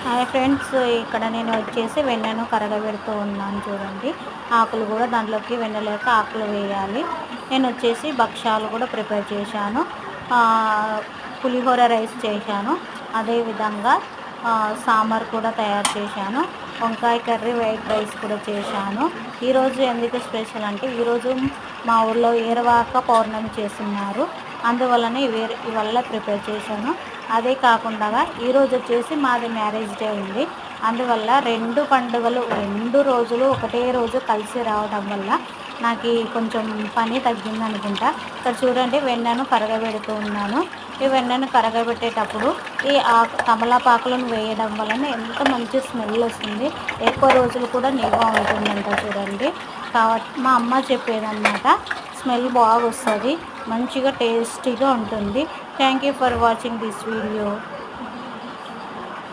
Hi friends, ఇక్కడ నేను వచ్చేసి వెన్నను కరగబెడుతూ ఉన్నాను చూడండి. ఆకులు కూడా దాంట్లోకి వెన్నలేక ఆకులు వేయాలి. నేను వచ్చేసి భక్షాలు కూడా ప్రిపేర్ చేశాను. పులిహోర రైస్ చేశాను. అదేవిధంగా సాంబార్ కూడా తయారు చేశాను. వంకాయ కర్రీ, వైట్ రైస్ కూడా చేశాను. ఈరోజు ఎందుకు స్పెషల్ అంటే ఈరోజు మా ఊళ్ళో ఏరవాక పౌర్ణమి చేస్తున్నారు. అందువల్లనే ఇవల్ల ప్రిపేర్ చేశాను. అదే కాకుండా ఈరోజు వచ్చేసి మాది మ్యారేజ్ డే ఉంది. అందువల్ల 2 పండుగలు 2 రోజులు ఒకటే రోజు కలిసి రావడం వల్ల నాకు కొంచెం పని తగ్గింది అనుకుంటా. ఇక్కడ చూడండి, వెన్నను కరగబెడుతూ ఉన్నాను. ఈ వెన్నను కరగబెట్టేటప్పుడు ఈ తమలపాకులను వేయడం వలన ఎంత మంచి స్మెల్ వస్తుంది. ఎక్కువ రోజులు కూడా నిల్వ ఉంటుందంట చూడండి. కాబట్టి మా అమ్మ చెప్పేదన్నమాట, స్మెల్ బాగా వస్తుంది, మంచిగా టేస్టీగా ఉంటుంది. Thank you for watching this video.